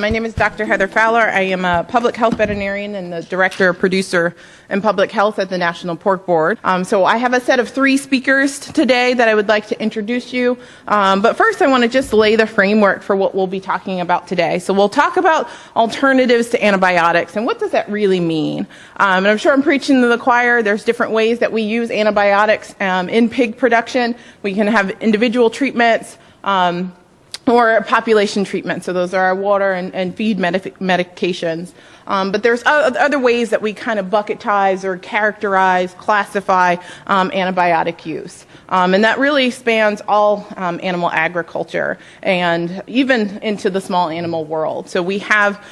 My name is Dr. Heather Fowler. I am a public health veterinarian and the director, producer, and public health at the National Pork Board. So I have a set of 3 speakers today that I would like to introduce you. But first, I want to just lay the framework for what we'll be talking about today. So we'll talk about alternatives to antibiotics and what does that really mean. And I'm sure I'm preaching to the choir. There's different ways that we use antibiotics in pig production. We can have individual treatments. Or population treatment. So those are our water and feed medications. But there's other ways that we kind of bucketize or characterize, classify antibiotic use. And that really spans all animal agriculture and even into the small animal world. So we have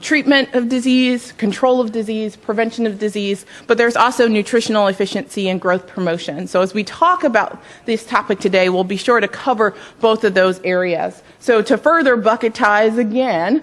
treatment of disease, control of disease, prevention of disease, but there's also nutritional efficiency and growth promotion. So as we talk about this topic today, we'll be sure to cover both of those areas. So to further bucketize again,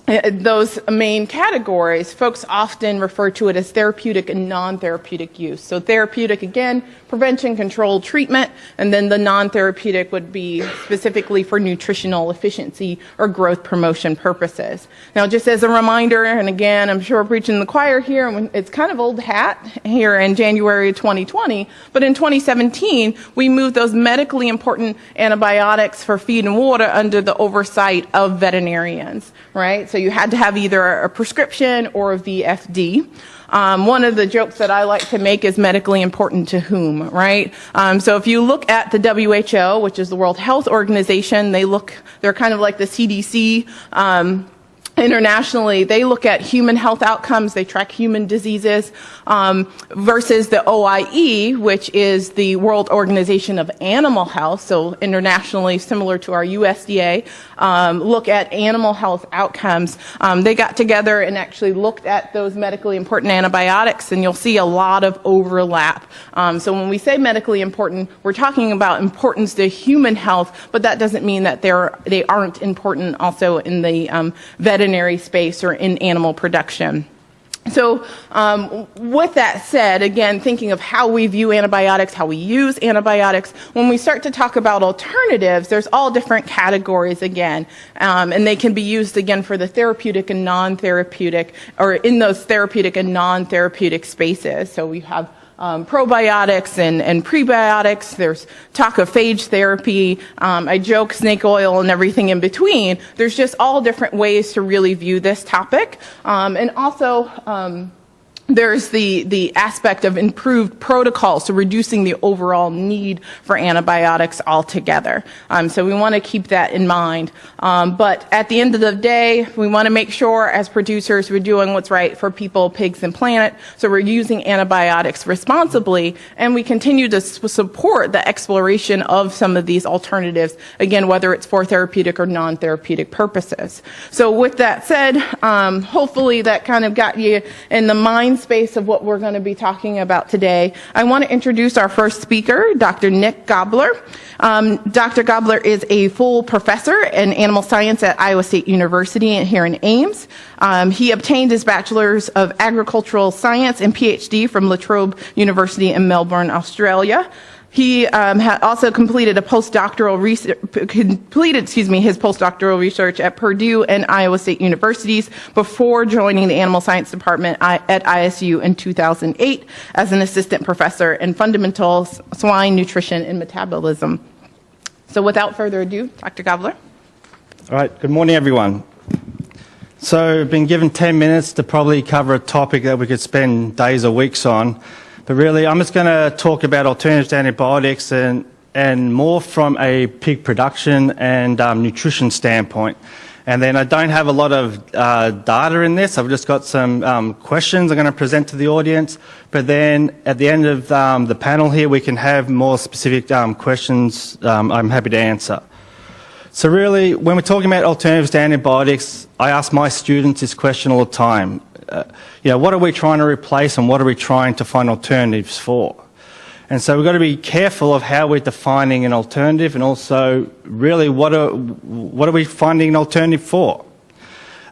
those main categories, folks often refer to it as therapeutic and non-therapeutic use. So therapeutic, again, prevention, control, treatment, and then the non-therapeutic would be specifically for nutritional efficiency or growth promotion purposes. Now, just as a reminder, and again, I'm sure we're preaching the choir here, and it's kind of old hat here in January 2020, but in 2017, we moved those medically important antibiotics for feed and water under the oversight of veterinarians, right? So you had to have either a prescription or a VFD. One of the jokes that I like to make is medically important to whom, right? So if you look at the WHO, which is the World Health Organization, they're kind of like the CDC, internationally, they look at human health outcomes, they track human diseases, versus the OIE, which is the World Organization of Animal Health, so internationally similar to our USDA, look at animal health outcomes. They got together and actually looked at those medically important antibiotics, and you'll see a lot of overlap. So when we say medically important, we're talking about importance to human health, but that doesn't mean that they aren't important also in the veterinary space or in animal production. So with that said, again, thinking of how we view antibiotics, how we use antibiotics, when we start to talk about alternatives, there's all different categories again, and they can be used again for the therapeutic and non-therapeutic, or in those therapeutic and non-therapeutic spaces. So we have probiotics and prebiotics. There's talk of phage therapy. I joke snake oil and everything in between. There's just all different ways to really view this topic. And also, there's the aspect of improved protocols, so reducing the overall need for antibiotics altogether. So we want to keep that in mind. But at the end of the day, we want to make sure as producers we're doing what's right for people, pigs, and planet. So we're using antibiotics responsibly, and we continue to support the exploration of some of these alternatives, again, whether it's for therapeutic or non-therapeutic purposes. So with that said, hopefully that kind of got you in the mind space of what we're going to be talking about today. I want to introduce our first speaker, Dr. Nick Gobbler. Dr. Gobbler is a full professor in animal science at Iowa State University here in Ames. He obtained his bachelor's of agricultural science and PhD from La Trobe University in Melbourne, Australia. He also completed his postdoctoral research at Purdue and Iowa State Universities before joining the Animal Science Department at ISU in 2008 as an assistant professor in fundamental swine nutrition and metabolism. So without further ado, Dr. Gobbler. All right, good morning, everyone. So I've been given 10 minutes to probably cover a topic that we could spend days or weeks on. But really, I'm just going to talk about alternatives to antibiotics and more from a pig production and nutrition standpoint. And then I don't have a lot of data in this. I've just got some questions I'm going to present to the audience. But then at the end of the panel here, we can have more specific questions I'm happy to answer. So really, when we're talking about alternatives to antibiotics, I ask my students this question all the time. What are we trying to replace and what are we trying to find alternatives for? And so we've got to be careful of how we're defining an alternative and also really what are we finding an alternative for?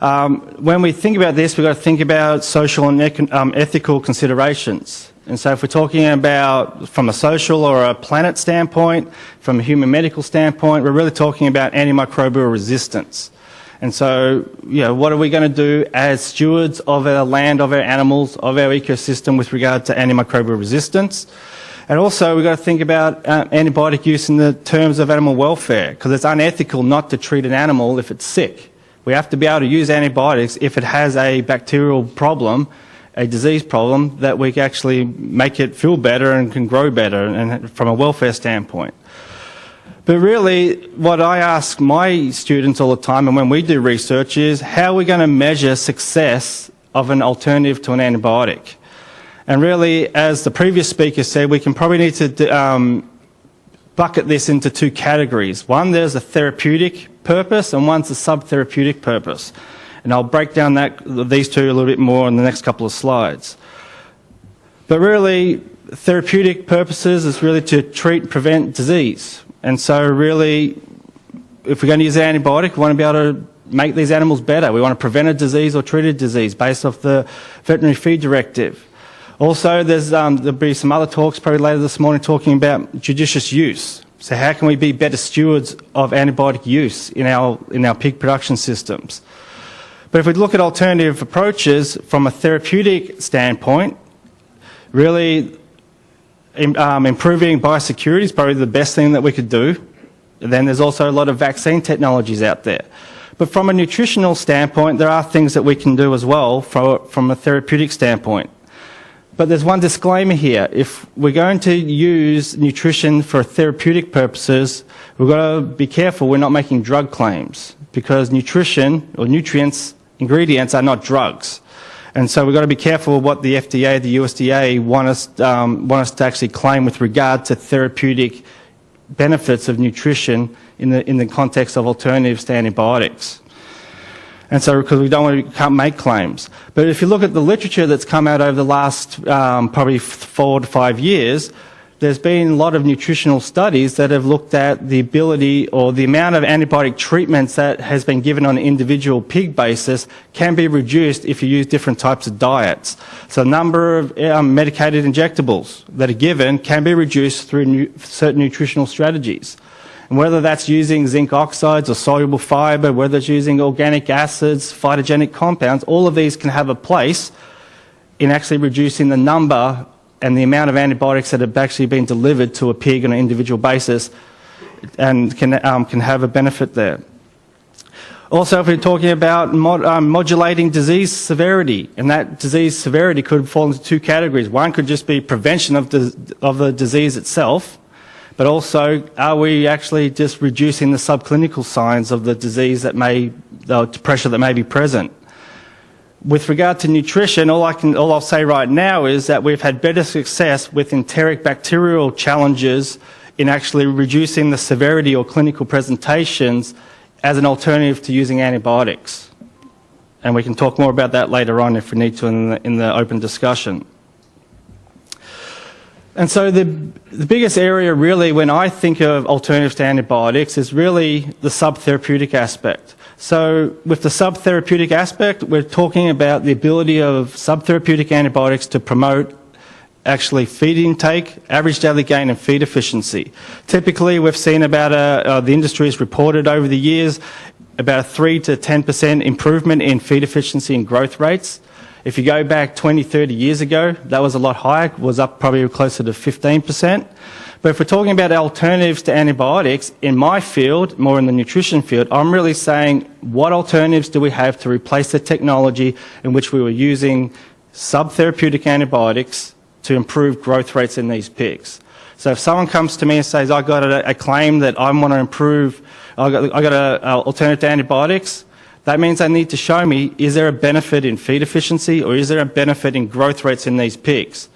When we think about this, we've got to think about social and ethical considerations. And so if we're talking about from a social or a planet standpoint, from a human medical standpoint, we're really talking about antimicrobial resistance. And so, what are we going to do as stewards of our land, of our animals, of our ecosystem with regard to antimicrobial resistance? And also, we've got to think about antibiotic use in the terms of animal welfare, because it's unethical not to treat an animal if it's sick. We have to be able to use antibiotics if it has a bacterial problem, a disease problem, that we can actually make it feel better and can grow better and from a welfare standpoint. But really, what I ask my students all the time, and when we do research, is how are we going to measure success of an alternative to an antibiotic? And really, as the previous speaker said, we can probably need to bucket this into two categories. One, there's a therapeutic purpose, and one's a sub-therapeutic purpose. And I'll break down these two a little bit more in the next couple of slides. But really, therapeutic purposes is really to treat and prevent disease. And so really, if we're going to use an antibiotic, we want to be able to make these animals better. We want to prevent a disease or treat a disease based off the Veterinary Feed Directive. Also, there'll be some other talks probably later this morning talking about judicious use. So how can we be better stewards of antibiotic use in our pig production systems? But if we look at alternative approaches from a therapeutic standpoint, really improving biosecurity is probably the best thing that we could do. And then there's also a lot of vaccine technologies out there. But from a nutritional standpoint, there are things that we can do as well from a therapeutic standpoint. But there's one disclaimer here. If we're going to use nutrition for therapeutic purposes, we've got to be careful we're not making drug claims, because nutrition or nutrients, ingredients are not drugs. And so we've got to be careful of what the FDA, the USDA want us to actually claim with regard to therapeutic benefits of nutrition in the context of alternatives to antibiotics. And so, because we can't make claims. But if you look at the literature that's come out over the last probably 4 to 5 years, there's been a lot of nutritional studies that have looked at the ability or the amount of antibiotic treatments that has been given on an individual pig basis can be reduced if you use different types of diets. So the number of medicated injectables that are given can be reduced through certain nutritional strategies. And whether that's using zinc oxides or soluble fibre, whether it's using organic acids, phytogenic compounds, all of these can have a place in actually reducing the number and the amount of antibiotics that have actually been delivered to a pig on an individual basis, and can have a benefit there. Also, if we're talking about modulating disease severity, and that disease severity could fall into two categories. One could just be prevention of the disease itself, but also, are we actually just reducing the subclinical signs of the disease the pressure that may be present? With regard to nutrition, all I'll say right now is that we've had better success with enteric bacterial challenges in actually reducing the severity or clinical presentations as an alternative to using antibiotics. And we can talk more about that later on if we need to in the open discussion. And so the biggest area really when I think of alternatives to antibiotics is really the subtherapeutic aspect. So with the subtherapeutic aspect, we're talking about the ability of subtherapeutic antibiotics to promote actually feed intake, average daily gain and feed efficiency. Typically, we've seen about, the industry has reported over the years, about a 3 to 10% improvement in feed efficiency and growth rates. If you go back 20, 30 years ago, that was a lot higher, it was up probably closer to 15%. But if we're talking about alternatives to antibiotics, in my field, more in the nutrition field, I'm really saying what alternatives do we have to replace the technology in which we were using subtherapeutic antibiotics to improve growth rates in these pigs. So if someone comes to me and says, I've got a claim that I want to improve, I've got an alternative to antibiotics, that means they need to show me, is there a benefit in feed efficiency or is there a benefit in growth rates in these pigs?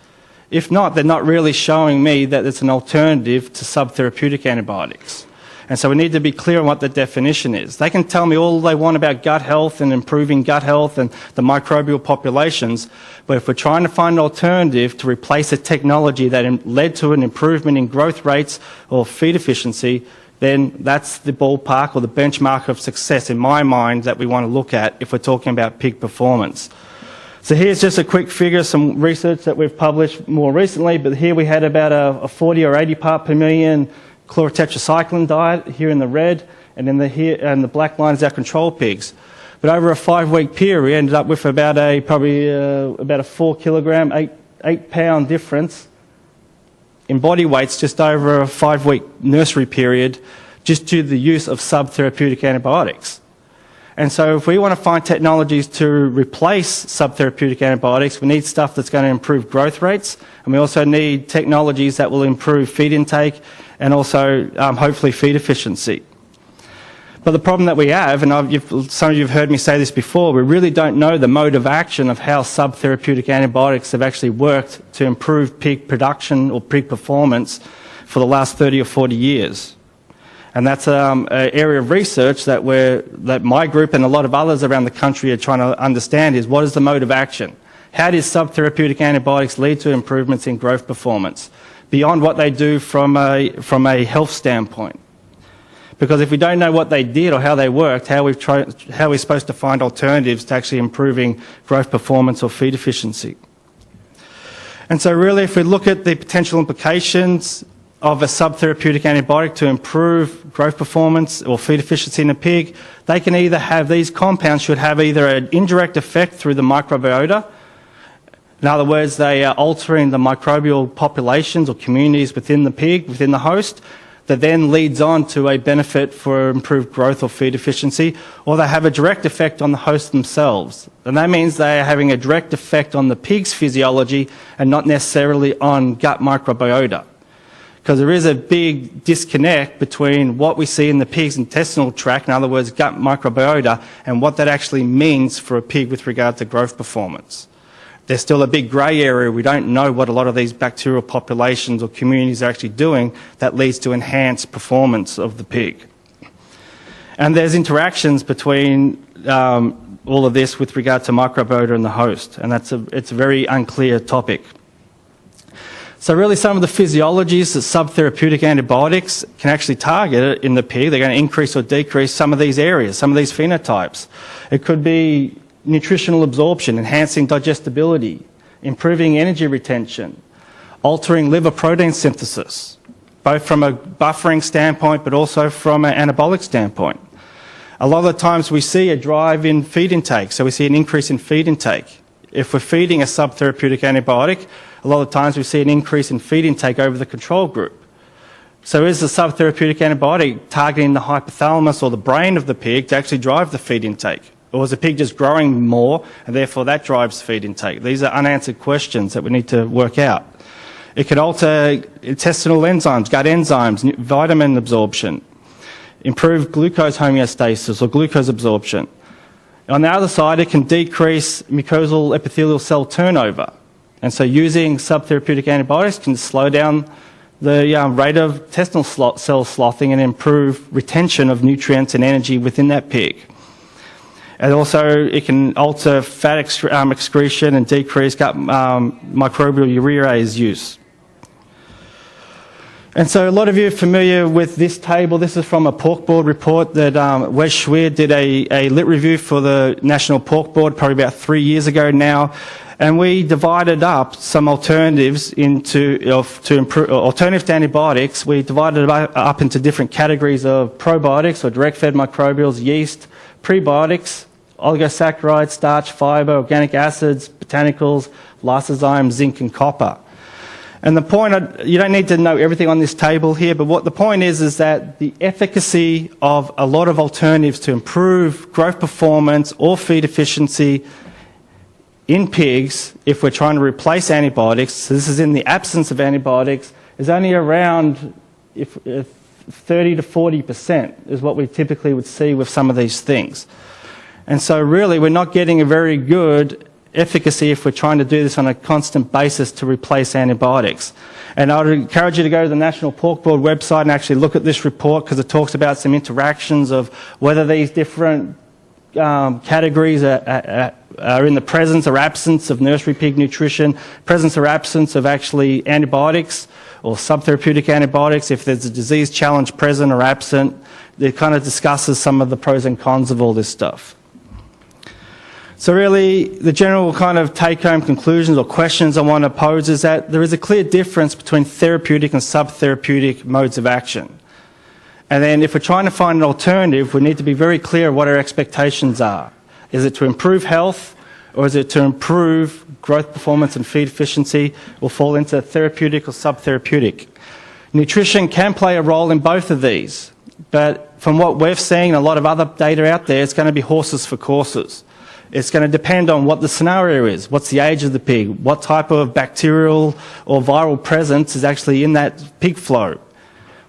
If not, they're not really showing me that it's an alternative to subtherapeutic antibiotics. And so we need to be clear on what the definition is. They can tell me all they want about gut health and improving gut health and the microbial populations, but if we're trying to find an alternative to replace a technology that led to an improvement in growth rates or feed efficiency, then that's the ballpark or the benchmark of success in my mind that we want to look at if we're talking about pig performance. So here's just a quick figure, some research that we've published more recently, but here we had about a 40 or 80 part per million chlorotetracycline diet here in the red, and then the black line is our control pigs. But over a 5-week period, we ended up with about a 4 kilogram, 8 pound difference in body weights just over a 5-week nursery period, just due to the use of subtherapeutic antibiotics. And so if we want to find technologies to replace subtherapeutic antibiotics, we need stuff that's going to improve growth rates, and we also need technologies that will improve feed intake and also hopefully feed efficiency. But the problem that we have, and some of you have heard me say this before, we really don't know the mode of action of how subtherapeutic antibiotics have actually worked to improve pig production or pig performance for the last 30 or 40 years. And that's an area of research that my group and a lot of others around the country are trying to understand is, what is the mode of action? How does subtherapeutic antibiotics lead to improvements in growth performance beyond what they do from a health standpoint? Because if we don't know what they did or how they worked, how are we supposed to find alternatives to actually improving growth performance or feed efficiency? And so really, if we look at the potential implications of a subtherapeutic antibiotic to improve growth performance or feed efficiency in a pig, they can either have, these compounds should have either an indirect effect through the microbiota. In other words, they are altering the microbial populations or communities within the pig, within the host, that then leads on to a benefit for improved growth or feed efficiency, or they have a direct effect on the host themselves. And that means they are having a direct effect on the pig's physiology and not necessarily on gut microbiota. Because there is a big disconnect between what we see in the pig's intestinal tract, in other words, gut microbiota, and what that actually means for a pig with regard to growth performance. There's still a big grey area. We don't know what a lot of these bacterial populations or communities are actually doing that leads to enhanced performance of the pig. And there's interactions between all of this with regard to microbiota and the host, and it's a very unclear topic. So really some of the physiologies that subtherapeutic antibiotics can actually target in the pig, they're going to increase or decrease some of these areas, some of these phenotypes. It could be nutritional absorption, enhancing digestibility, improving energy retention, altering liver protein synthesis, both from a buffering standpoint but also from an anabolic standpoint. A lot of the times we see a drive in feed intake, so we see an increase in feed intake. If we're feeding a subtherapeutic antibiotic, a lot of times we see an increase in feed intake over the control group. So is the subtherapeutic antibiotic targeting the hypothalamus or the brain of the pig to actually drive the feed intake? Or is the pig just growing more and therefore that drives feed intake? These are unanswered questions that we need to work out. It could alter intestinal enzymes, gut enzymes, vitamin absorption, improve glucose homeostasis or glucose absorption. On the other side, it can decrease mucosal epithelial cell turnover. And so using subtherapeutic antibiotics can slow down the rate of intestinal cell sloughing and improve retention of nutrients and energy within that pig. And also it can alter fat excretion and decrease gut microbial urease use. And so a lot of you are familiar with this table. This is from a pork board report that Wes Schweer did a lit review for the National Pork Board probably about 3 years ago now. And we divided up some alternatives alternatives to antibiotics. We divided it up into different categories of probiotics or direct-fed microbials, yeast, prebiotics, oligosaccharides, starch, fibre, organic acids, botanicals, lysozymes, zinc and copper. And the point, you don't need to know everything on this table here, but what the point is that the efficacy of a lot of alternatives to improve growth performance or feed efficiency in pigs, if we're trying to replace antibiotics, so this is in the absence of antibiotics, is only around 30 to 40% is what we typically would see with some of these things. And so really we're not getting a very good efficacy if we're trying to do this on a constant basis to replace antibiotics. And I would encourage you to go to the National Pork Board website and actually look at this report because it talks about some interactions of whether these different categories are in the presence or absence of nursery pig nutrition, presence or absence of actually antibiotics or subtherapeutic antibiotics, if there's a disease challenge present or absent. It kind of discusses some of the pros and cons of all this stuff. So really, the general kind of take-home conclusions or questions I want to pose is that there is a clear difference between therapeutic and subtherapeutic modes of action. And then if we're trying to find an alternative, we need to be very clear what our expectations are. Is it to improve health, or is it to improve growth performance and feed efficiency, or fall into therapeutic or subtherapeutic? Nutrition can play a role in both of these, but from what we've seen, a lot of other data out there, it's going to be horses for courses. It's going to depend on what the scenario is, what's the age of the pig, what type of bacterial or viral presence is actually in that pig flow,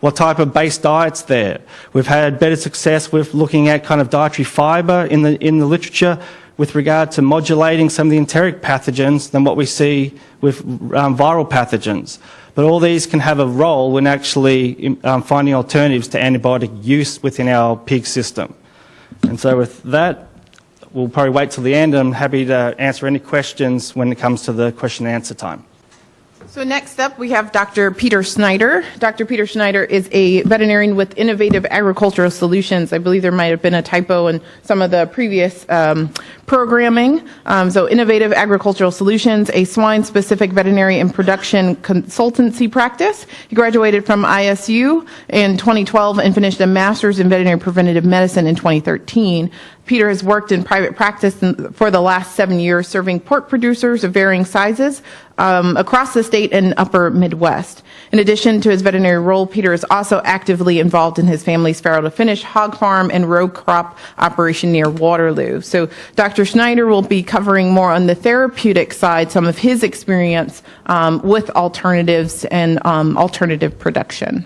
what type of base diet's there. We've had better success with looking at kind of dietary fibre in the literature with regard to modulating some of the enteric pathogens than what we see with viral pathogens. But all these can have a role in actually finding alternatives to antibiotic use within our pig system. And so with that, we'll probably wait till the end. I'm happy to answer any questions when it comes to the question and answer time. So next up, we have Dr. Peter Schneider. Dr. Peter Schneider is a veterinarian with Innovative Agricultural Solutions. I believe there might have been a typo in some of the previous programming. So Innovative Agricultural Solutions, a swine-specific veterinary and production consultancy practice. He graduated from ISU in 2012 and finished a master's in veterinary preventative medicine in 2013. Peter has worked in private practice for the last 7 years, serving pork producers of varying sizes across the state and upper Midwest. In addition to his veterinary role, Peter is also actively involved in his family's farrow to finish hog farm and row crop operation near Waterloo. So Dr. Schneider will be covering more on the therapeutic side, some of his experience with alternatives and alternative production.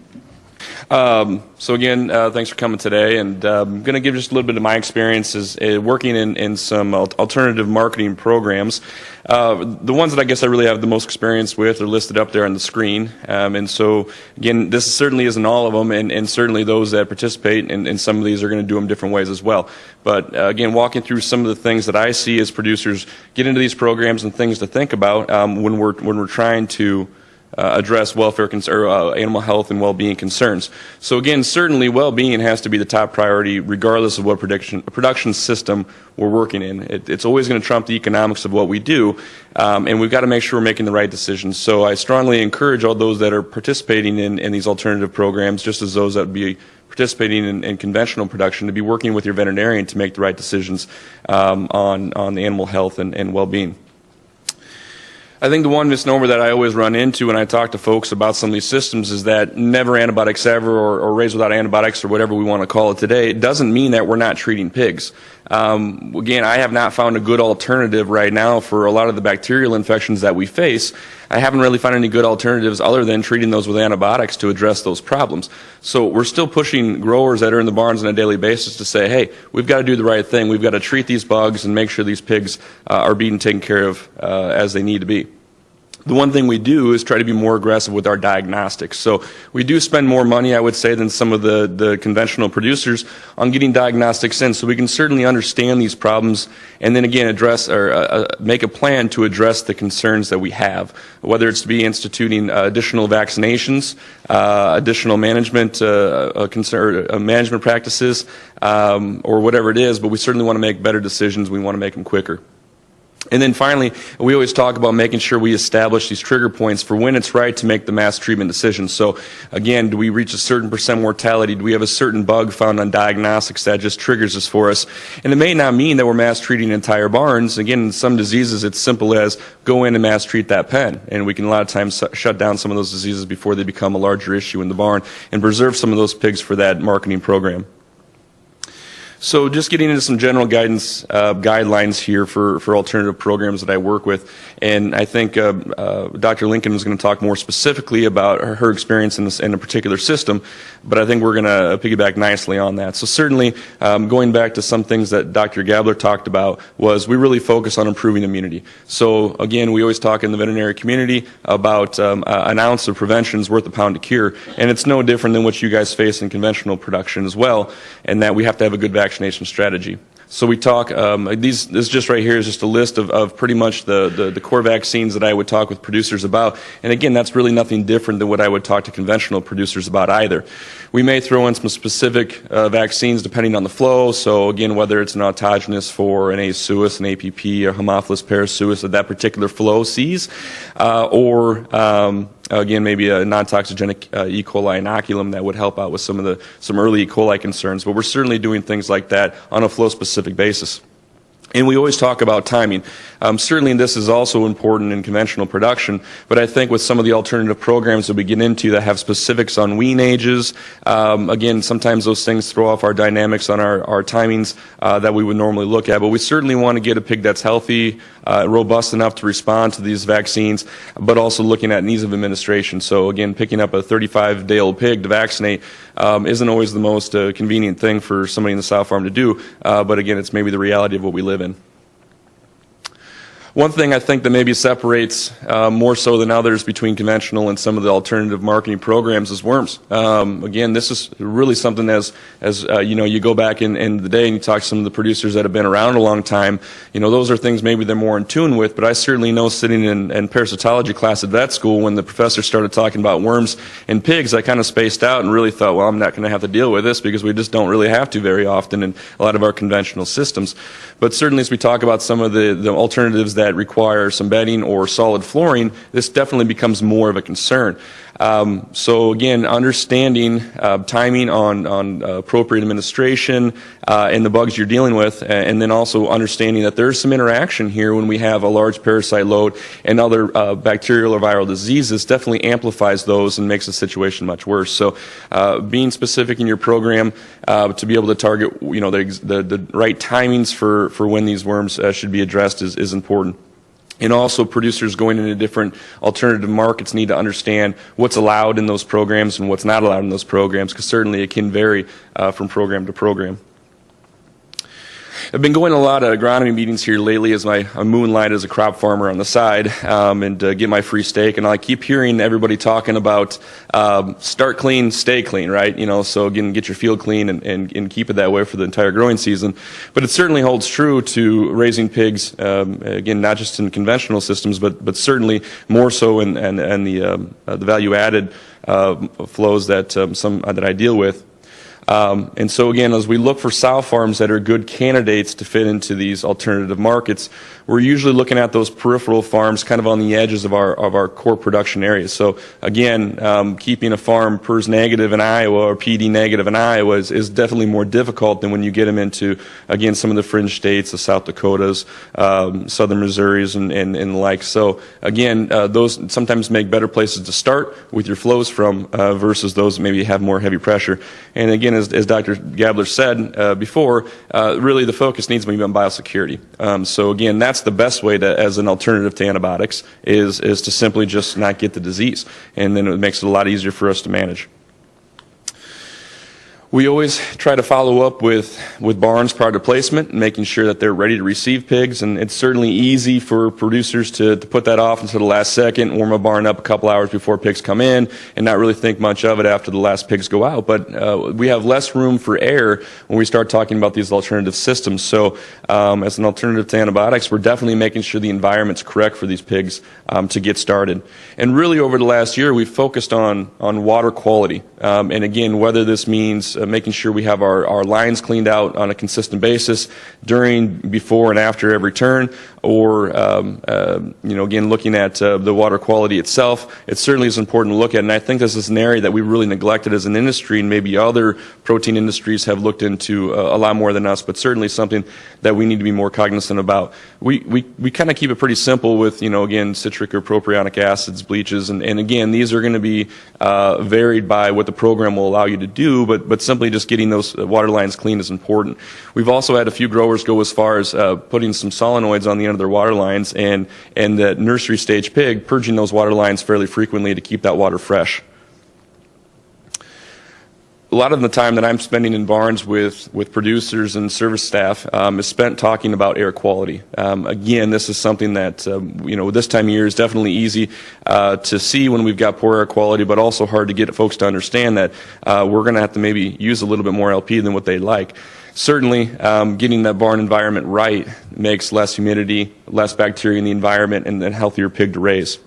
So again, thanks for coming today, and I'm going to give just a little bit of my experiences working in some alternative marketing programs. The ones that I guess I really have the most experience with are listed up there on the screen, and so again, this certainly isn't all of them, and certainly those that participate in some of these are going to do them different ways as well. But again, walking through some of the things that I see as producers get into these programs and things to think about when we're trying to address welfare or animal health and well-being concerns. So again, certainly well-being has to be the top priority regardless of what production system we're working in. It's always going to trump the economics of what we do, and we've got to make sure we're making the right decisions. So I strongly encourage all those that are participating in these alternative programs, just as those that would be participating in conventional production, to be working with your veterinarian to make the right decisions on the animal health and well-being. I think the one misnomer that I always run into when I talk to folks about some of these systems is that never antibiotics ever, or raised without antibiotics, or whatever we want to call it today, it doesn't mean that we're not treating pigs. Again, I have not found a good alternative right now for a lot of the bacterial infections that we face. I haven't really found any good alternatives other than treating those with antibiotics to address those problems. So we're still pushing growers that are in the barns on a daily basis to say, hey, we've got to do the right thing. We've got to treat these bugs and make sure these pigs are being taken care of as they need to be. The one thing we do is try to be more aggressive with our diagnostics. So we do spend more money, I would say, than some of the conventional producers on getting diagnostics in, so we can certainly understand these problems and then again address or make a plan to address the concerns that we have, whether it's to be instituting additional vaccinations, additional management management practices, or whatever it is, but we certainly want to make better decisions. We want to make them quicker. And then finally, we always talk about making sure we establish these trigger points for when it's right to make the mass treatment decision. So again, do we reach a certain % mortality? Do we have a certain bug found on diagnostics that just triggers this for us? And it may not mean that we're mass treating entire barns. Again, in some diseases, it's simple as go in and mass treat that pen. And we can a lot of times shut down some of those diseases before they become a larger issue in the barn and preserve some of those pigs for that marketing program. So just getting into some general guidance, guidelines here for alternative programs that I work with. And I think Dr. Lincoln is going to talk more specifically about her experience in a particular system, but I think we're going to piggyback nicely on that. So certainly going back to some things that Dr. Gabler talked about was we really focus on improving immunity. So again, we always talk in the veterinary community about an ounce of prevention is worth a pound of cure, and it's no different than what you guys face in conventional production as well, and that we have to have a good vaccination strategy. So we talk, this just right here is just a list of pretty much the core vaccines that I would talk with producers about. And again, that's really nothing different than what I would talk to conventional producers about either. We may throw in some specific vaccines depending on the flow. So again, whether it's an autogenous for an A. suis, an APP, or Haemophilus parasuis that particular flow sees, or again, maybe a non-toxigenic E. coli inoculum that would help out with some early E. coli concerns. But we're certainly doing things like that on a flow-specific basis. And we always talk about timing. Certainly this is also important in conventional production, but I think with some of the alternative programs that we get into that have specifics on wean ages, again, sometimes those things throw off our dynamics on our timings that we would normally look at. But we certainly want to get a pig that's healthy, robust enough to respond to these vaccines, but also looking at ease of administration. So again, picking up a 35-day-old pig to vaccinate isn't always the most convenient thing for somebody in the sow farm to do, but again, it's maybe the reality of what we live in. One thing I think that maybe separates more so than others between conventional and some of the alternative marketing programs is worms. Again, this is really something as you know, you go back in the day and you talk to some of the producers that have been around a long time, you know, those are things maybe they're more in tune with, but I certainly know sitting in parasitology class at vet school when the professor started talking about worms in pigs, I kind of spaced out and really thought, well, I'm not going to have to deal with this because we just don't really have to very often in a lot of our conventional systems. But certainly as we talk about some of the alternatives that require some bedding or solid flooring, this definitely becomes more of a concern. So again, understanding timing on appropriate administration and the bugs you're dealing with, and then also understanding that there's some interaction here when we have a large parasite load and other bacterial or viral diseases definitely amplifies those and makes the situation much worse. So being specific in your program to be able to target, you know, the right timings for when these worms should be addressed is important. And also producers going into different alternative markets need to understand what's allowed in those programs and what's not allowed in those programs, because certainly it can vary from program to program. I've been going to a lot of agronomy meetings here lately as I moonlight as a crop farmer on the side and get my free steak. And I keep hearing everybody talking about start clean, stay clean, right? You know, so again, get your field clean and keep it that way for the entire growing season. But it certainly holds true to raising pigs, again, not just in conventional systems, but certainly more so in the value-added flows that that I deal with. And so again, as we look for sow farms that are good candidates to fit into these alternative markets, we're usually looking at those peripheral farms kind of on the edges of our core production areas. So again, keeping a farm PRRS negative in Iowa or PD negative in Iowa is definitely more difficult than when you get them into, again, some of the fringe states, the South Dakotas, southern Missouris, and the like. So again, those sometimes make better places to start with your flows from versus those that maybe have more heavy pressure. And again, as Dr. Gabler said before, really the focus needs to be on biosecurity. So again, that's the best way to, as an alternative to antibiotics, is to simply just not get the disease, and then it makes it a lot easier for us to manage. We always try to follow up with barns prior to placement, making sure that they're ready to receive pigs, and it's certainly easy for producers to put that off until the last second, warm a barn up a couple hours before pigs come in, and not really think much of it after the last pigs go out. But we have less room for error when we start talking about these alternative systems. So as an alternative to antibiotics, we're definitely making sure the environment's correct for these pigs to get started. And really over the last year, we've focused on water quality. And again, whether this means making sure we have our lines cleaned out on a consistent basis during, before, and after every turn, or you know, again, looking at the water quality itself, it certainly is important to look at. And I think this is an area that we really neglected as an industry, and maybe other protein industries have looked into a lot more than us, but certainly something that we need to be more cognizant about. We kind of keep it pretty simple with, you know, again, citric or propionic acids, bleaches, and again, these are going to be varied by what the program will allow you to do, but simply just getting those water lines clean is important. We've also had a few growers go as far as putting some solenoids on the end of their water lines, and the nursery stage pig purging those water lines fairly frequently to keep that water fresh. A lot of the time that I'm spending in barns with producers and service staff is spent talking about air quality. Again, this is something that, you know, this time of year is definitely easy to see when we've got poor air quality, but also hard to get folks to understand that we're going to have to maybe use a little bit more LP than what they'd like. Certainly, getting that barn environment right makes less humidity, less bacteria in the environment, and a healthier pig to raise.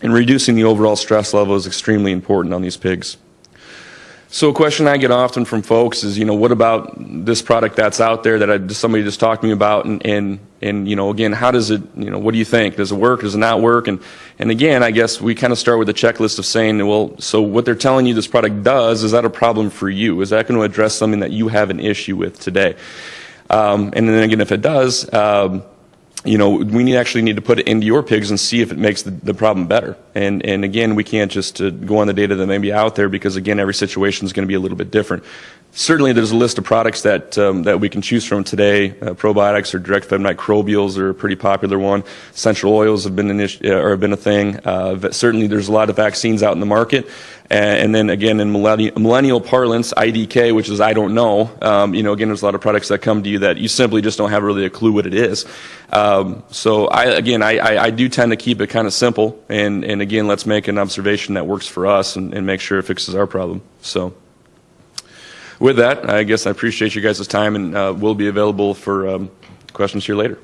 And reducing the overall stress level is extremely important on these pigs. So a question I get often from folks is, what about this product that's out there that somebody just talked to me about, and again, how does it, what do you think? Does it work? Does it not work? And again, I guess we kind of start with a checklist of saying, well, so what they're telling you this product does, is that a problem for you? Is that going to address something that you have an issue with today? And then again, if it does, we actually need to put it into your pigs and see if it makes the problem better. And again, we can't just go on the data that may be out there, because again, every situation is going to be a little bit different. Certainly, there's a list of products that we can choose from today. Probiotics or direct-fed microbials are a pretty popular one. Essential oils have been a thing. Certainly, there's a lot of vaccines out in the market. And then again, in millennial parlance, IDK, which is I don't know. Again, there's a lot of products that come to you that you simply just don't have really a clue what it is. So I do tend to keep it kind of simple. And again, let's make an observation that works for us and make sure it fixes our problem. So with that, I guess I appreciate you guys' time, and we'll be available for questions here later.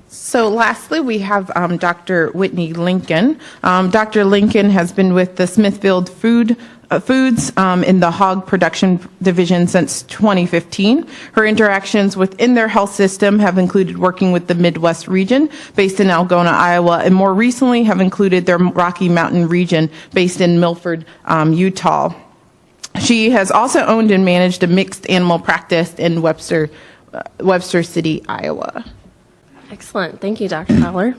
So lastly, we have Dr. Whitney Lincoln. Dr. Lincoln has been with the Smithfield Foods in the hog production division since 2015. Her interactions within their health system have included working with the Midwest region based in Algona, Iowa, and more recently have included their Rocky Mountain region based in Milford, Utah. She has also owned and managed a mixed animal practice in Webster City, Iowa. Excellent. Thank you, Dr. Fowler.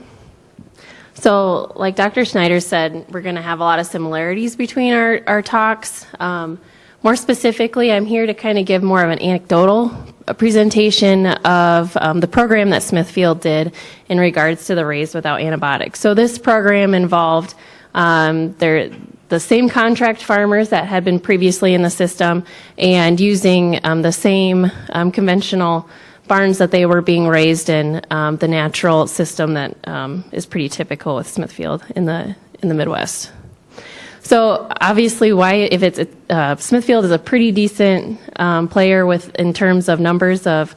So, like Dr. Schneider said, we're going to have a lot of similarities between our talks. More specifically, I'm here to kind of give more of an anecdotal presentation of the program that Smithfield did in regards to the Raised Without Antibiotics. So this program involved the same contract farmers that had been previously in the system, and using the same conventional barns that they were being raised in, the natural system that is pretty typical with Smithfield in the Midwest. So obviously, Smithfield is a pretty decent player in terms of numbers of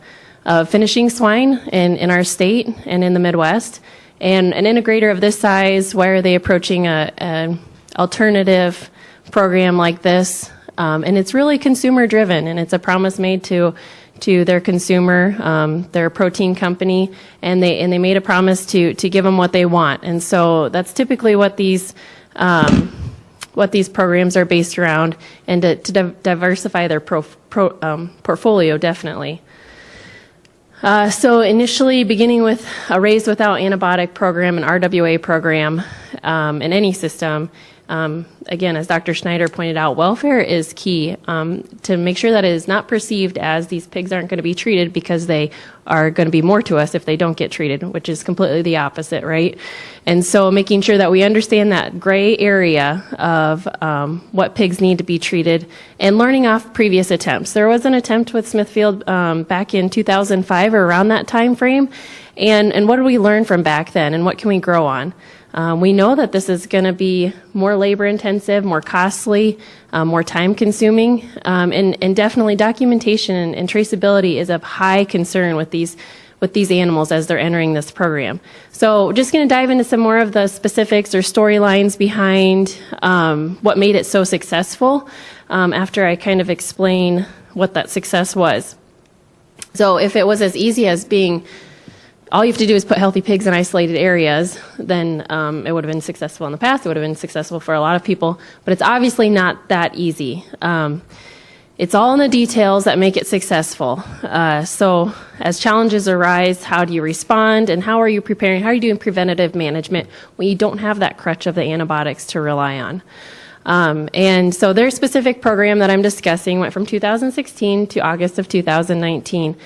finishing swine in our state and in the Midwest. And an integrator of this size, why are they approaching an alternative program like this? And it's really consumer driven, and it's a promise made to their consumer, their protein company, and they made a promise to give them what they want. And so that's typically what these programs are based around, and to diversify their portfolio, definitely. So initially, beginning with a Raised Without Antibiotic program, an RWA program in any system, again, as Dr. Schneider pointed out, welfare is key to make sure that it is not perceived as these pigs aren't going to be treated because they are going to be more to us if they don't get treated, which is completely the opposite, right? And so making sure that we understand that gray area of what pigs need to be treated, and learning off previous attempts. There was an attempt with Smithfield back in 2005 or around that time frame, and what did we learn from back then, and what can we grow on? We know that this is going to be more labor intensive, more costly, more time consuming, and definitely documentation and traceability is of high concern with these animals as they're entering this program. So just going to dive into some more of the specifics or storylines behind what made it so successful after I kind of explain what that success was. So if it was as easy as being all you have to do is put healthy pigs in isolated areas, then it would have been successful in the past. It would have been successful for a lot of people, but it's obviously not that easy. It's all in the details that make it successful. So as challenges arise, how do you respond, and how are you preparing? How are you doing preventative management when you don't have that crutch of the antibiotics to rely on? And so their specific program that I'm discussing went from 2016 to August of 2019.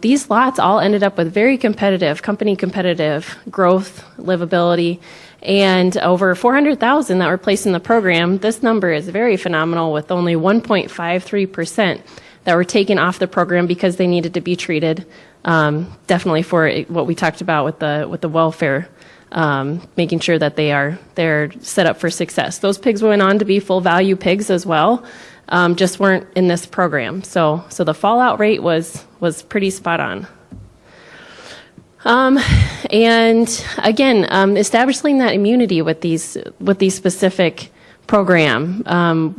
These lots all ended up with very company competitive growth, livability, and over 400,000 that were placed in the program. This number is very phenomenal, with only 1.53% that were taken off the program because they needed to be treated, definitely for what we talked about with the welfare. Making sure that they're set up for success. Those pigs went on to be full value pigs as well, just weren't in this program. So the fallout rate was pretty spot on. And again, establishing that immunity with these specific program,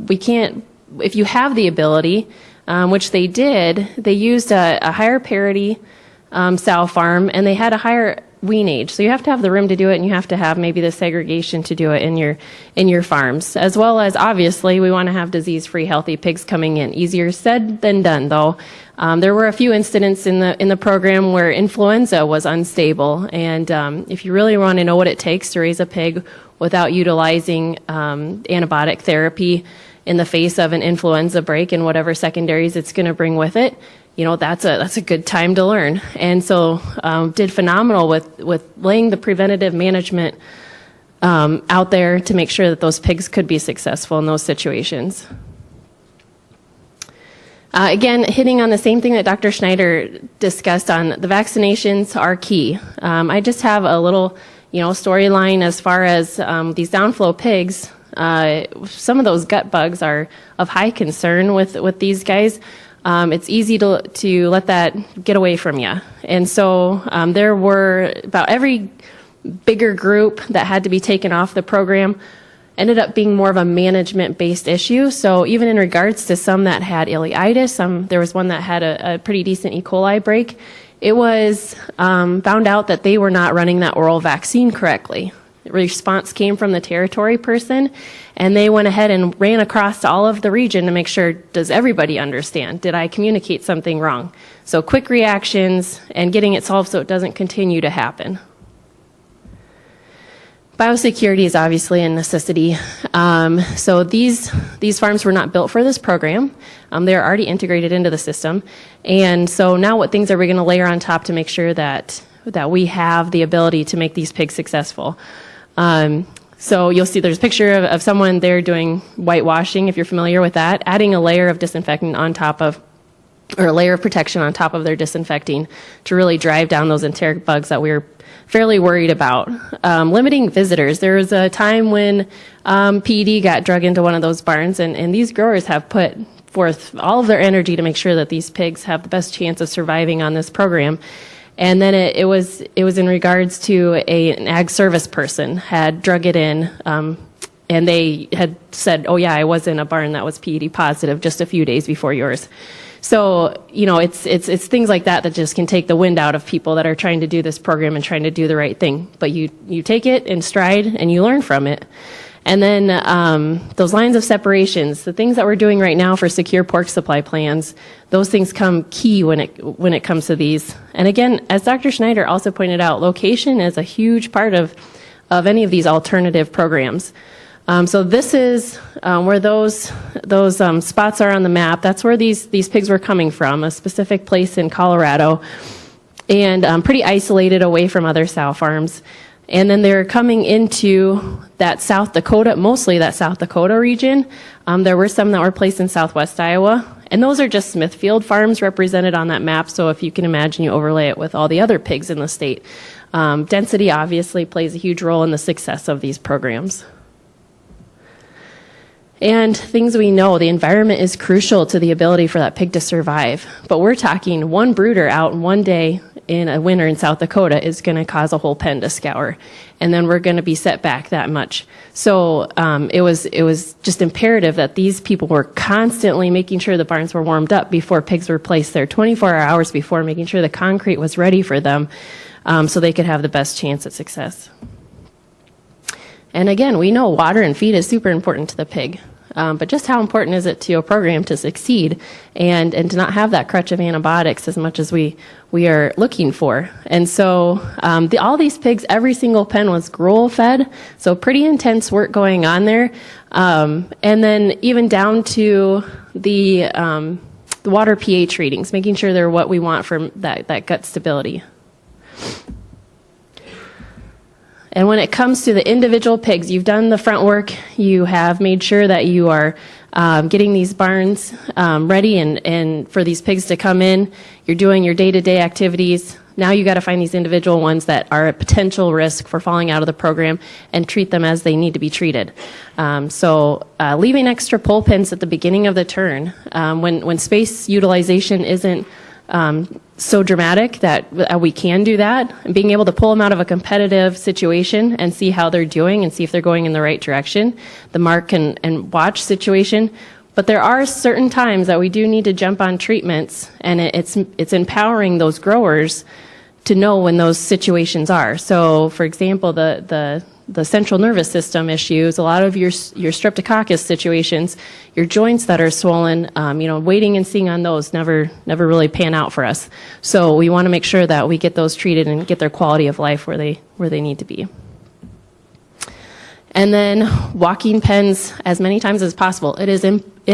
we can't if you have the ability, which they did, they used a higher parity sow farm, and they had a higher wean age. So you have to have the room to do it, and you have to have maybe the segregation to do it in your farms. As well as, obviously, we want to have disease-free, healthy pigs coming in. Easier said than done, though. There were a few incidents in the program where influenza was unstable, and if you really want to know what it takes to raise a pig without utilizing antibiotic therapy in the face of an influenza break and whatever secondaries it's going to bring with it, that's a good time to learn. And so did phenomenal with laying the preventative management out there to make sure that those pigs could be successful in those situations. Again, hitting on the same thing that Dr. Schneider discussed on the vaccinations are key. I just have a little, storyline as far as these downflow pigs. Some of those gut bugs are of high concern with these guys. It's easy to let that get away from you. And so there were about every bigger group that had to be taken off the program ended up being more of a management-based issue. So even in regards to some that had ileitis, there was one that had a pretty decent E. coli break, it was found out that they were not running that oral vaccine correctly. The response came from the territory person, and they went ahead and ran across all of the region to make sure, does everybody understand? Did I communicate something wrong? So quick reactions and getting it solved so it doesn't continue to happen. Biosecurity is obviously a necessity. So these farms were not built for this program. They're already integrated into the system. And so now what things are we going to layer on top to make sure that we have the ability to make these pigs successful? So you'll see there's a picture of someone there doing whitewashing, if you're familiar with that, adding a layer of disinfectant on top of, or a layer of protection on top of their disinfecting to really drive down those enteric bugs that we were fairly worried about. Limiting visitors. There was a time when PED got drug into one of those barns, and these growers have put forth all of their energy to make sure that these pigs have the best chance of surviving on this program. And then it was in regards to an ag service person had drug it in, and they had said, oh yeah, I was in a barn that was PED positive just a few days before yours. So, it's things like that that just can take the wind out of people that are trying to do this program and trying to do the right thing. But you take it in stride and you learn from it. And then those lines of separations, the things that we're doing right now for secure pork supply plans, those things come key when it comes to these. And again, as Dr. Schneider also pointed out, location is a huge part of any of these alternative programs. So this is where those spots are on the map. That's where these pigs were coming from, a specific place in Colorado, and pretty isolated away from other sow farms. And then they're coming into that South Dakota, mostly that South Dakota region. There were some that were placed in southwest Iowa, and those are just Smithfield farms represented on that map. So if you can imagine, you overlay it with all the other pigs in the state. Density obviously plays a huge role in the success of these programs. And things we know, the environment is crucial to the ability for that pig to survive. But we're talking one brooder out one day in a winter in South Dakota is going to cause a whole pen to scour. And then we're going to be set back that much. So it was just imperative that these people were constantly making sure the barns were warmed up before pigs were placed there, 24 hours before, making sure the concrete was ready for them so they could have the best chance at success. And again, we know water and feed is super important to the pig. But just how important is it to a program to succeed and to not have that crutch of antibiotics as much as we are looking for? And so all these pigs, every single pen was gruel fed, so pretty intense work going on there. And then even down to the water pH readings, making sure they're what we want for that gut stability. And when it comes to the individual pigs, you've done the front work, you have made sure that you are getting these barns ready and for these pigs to come in. You're doing your day-to-day activities. Now you got to find these individual ones that are at potential risk for falling out of the program and treat them as they need to be treated. So leaving extra pole pens at the beginning of the turn, when space utilization isn't so dramatic that we can do that, and being able to pull them out of a competitive situation and see how they're doing and see if they're going in the right direction. The mark and watch situation, But there are certain times that we do need to jump on treatments, and it's empowering those growers to know when those situations are. So, for example, the central nervous system issues, a lot of your streptococcus situations, your joints that are swollen, waiting and seeing on those never really pan out for us. So we want to make sure that we get those treated and get their quality of life where they need to be. And then walking pens as many times as possible. It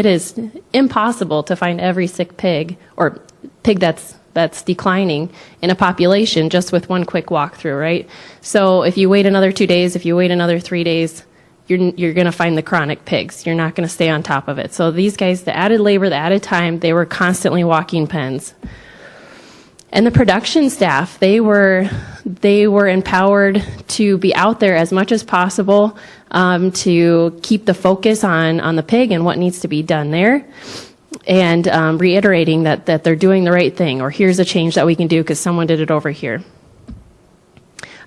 is impossible to find every sick pig or pig that's declining in a population just with one quick walkthrough, right? So if you wait another 2 days, if you wait another 3 days, you're going to find the chronic pigs. You're not going to stay on top of it. So these guys, the added labor, the added time, they were constantly walking pens. And the production staff, they were empowered to be out there as much as possible to keep the focus on the pig and what needs to be done there, and reiterating that they're doing the right thing, or here's a change that we can do because someone did it over here.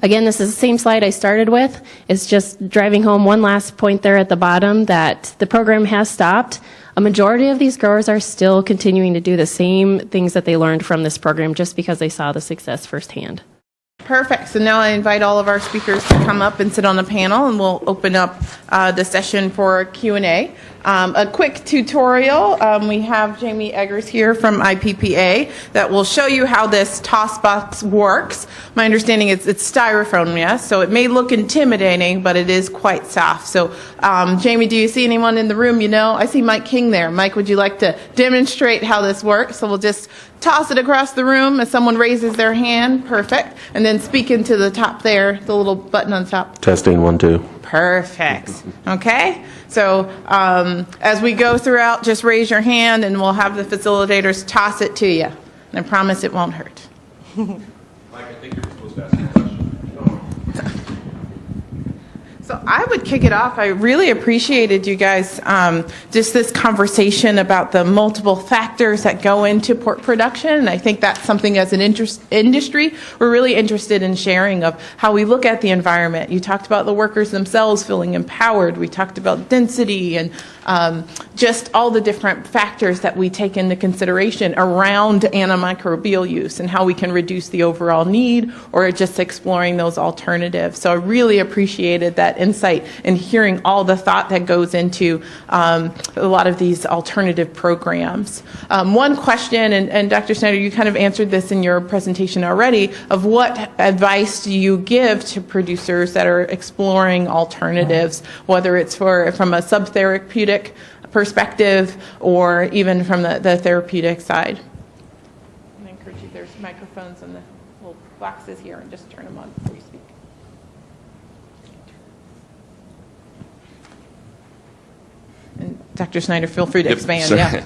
Again, this is the same slide I started with. It's just driving home one last point there at the bottom that the program has stopped. A majority of these growers are still continuing to do the same things that they learned from this program just because they saw the success firsthand. Perfect. So now I invite all of our speakers to come up and sit on the panel, and we'll open up the session for Q&A. A quick tutorial. We have Jamie Eggers here from IPPA that will show you how this toss box works. My understanding is it's styrofoam, yes, so it may look intimidating, but it is quite soft. So, Jamie, do you see anyone in the room you know? I see Mike King there. Mike, would you like to demonstrate how this works? So we'll just toss it across the room as someone raises their hand. Perfect. And then speak into the top there, the little button on top. Testing 1, 2. Perfect. Okay. So as we go throughout, just raise your hand and we'll have the facilitators toss it to you. And I promise it won't hurt. Mike, I think you're supposed to ask a question. So I would kick it off. I really appreciated you guys, just this conversation about the multiple factors that go into pork production. And I think that's something as an industry we're really interested in sharing, of how we look at the environment. You talked about the workers themselves feeling empowered. We talked about density and just all the different factors that we take into consideration around antimicrobial use and how we can reduce the overall need, or just exploring those alternatives. So I really appreciated that insight and hearing all the thought that goes into a lot of these alternative programs. One question, and Dr. Schneider, you kind of answered this in your presentation already, of what advice do you give to producers that are exploring alternatives, whether it's from a subtherapeutic perspective or even from the therapeutic side? I encourage you, there's microphones in the little boxes here, and just turn them on before you speak. And Dr. Schneider, feel free to expand. So, yeah.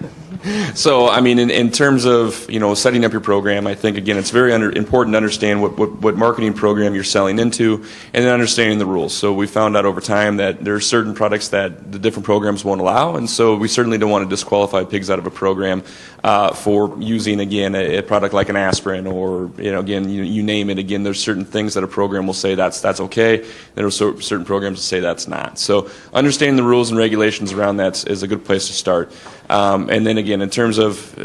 So, I mean, in terms of, setting up your program, I think, again, it's very important to understand what marketing program you're selling into, and then understanding the rules. So we found out over time that there are certain products that the different programs won't allow, and so we certainly don't want to disqualify pigs out of a program for using, again, a product like an aspirin, or, again, you name it. Again, there's certain things that a program will say that's okay. There are certain programs that say that's not. So understanding the rules and regulations around that is a good place to start. And then again, in terms of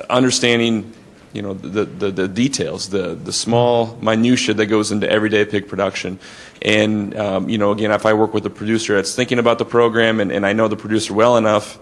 understanding, the details, the small minutia that goes into everyday pig production, and again, if I work with a producer that's thinking about the program, and I know the producer well enough,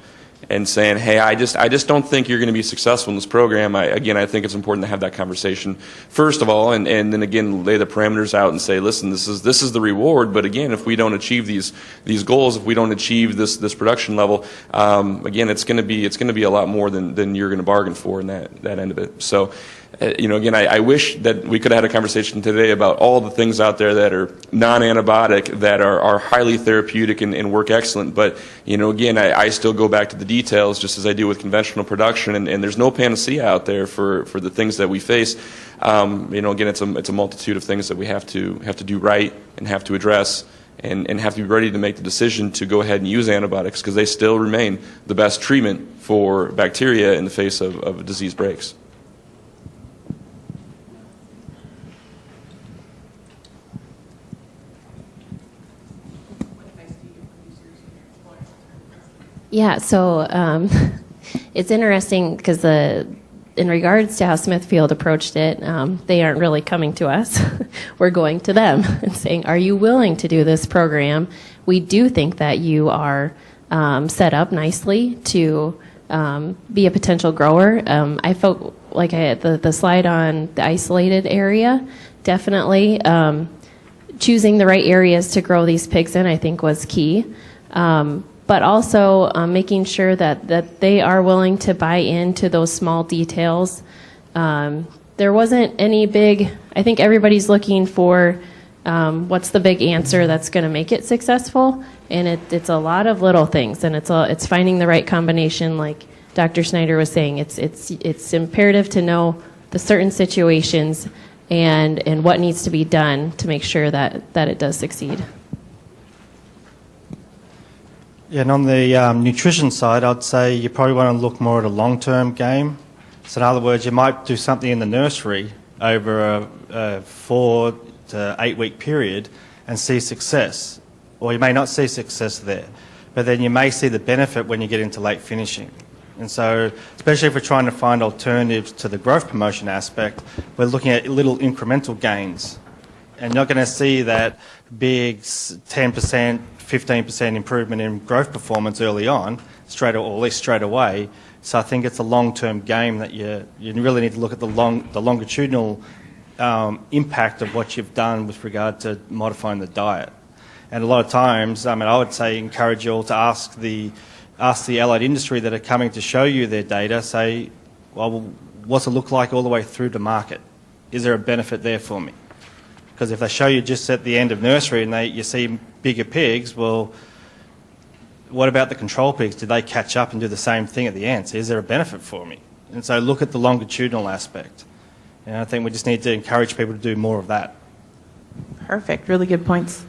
and saying, hey, I just don't think you're going to be successful in this program. I think it's important to have that conversation first of all, and then again lay the parameters out and say, listen, this is the reward. But again, if we don't achieve these goals, if we don't achieve this production level, again, it's going to be a lot more than you're going to bargain for in that end of it. So. Again, I wish that we could have had a conversation today about all the things out there that are non-antibiotic, that are highly therapeutic and work excellent. But, again, I still go back to the details, just as I do with conventional production, and there's no panacea out there for the things that we face. Again, it's a multitude of things that we have to do right and have to address, and have to be ready to make the decision to go ahead and use antibiotics, because they still remain the best treatment for bacteria in the face of disease breaks. Yeah, so it's interesting because in regards to how Smithfield approached it, they aren't really coming to us. We're going to them and saying, are you willing to do this program? We do think that you are set up nicely to be a potential grower. I felt like I had the slide on the isolated area, definitely. Choosing the right areas to grow these pigs in, I think, was key. But also making sure that they are willing to buy into those small details. There wasn't any big, I think everybody's looking for what's the big answer that's going to make it successful, and it's a lot of little things, and it's finding the right combination, like Dr. Schneider was saying. It's imperative to know the certain situations and what needs to be done to make sure that it does succeed. Yeah, and on the nutrition side, I'd say you probably want to look more at a long-term game. So in other words, you might do something in the nursery over a 4 to 8 week period and see success. Or you may not see success there, but then you may see the benefit when you get into late finishing. And so, especially if we're trying to find alternatives to the growth promotion aspect, we're looking at little incremental gains. And you're not going to see that big 10%, 15% improvement in growth performance early on, or at least straight away. So I think it's a long-term game that you really need to look at the longitudinal impact of what you've done with regard to modifying the diet. And a lot of times, I would say encourage you all to ask the allied industry that are coming to show you their data, say, well, what's it look like all the way through to market? Is there a benefit there for me? Because if they show you just at the end of nursery and you see bigger pigs, well, what about the control pigs? Did they catch up and do the same thing at the end? So is there a benefit for me? And so look at the longitudinal aspect. And I think we just need to encourage people to do more of that. Perfect. Really good points.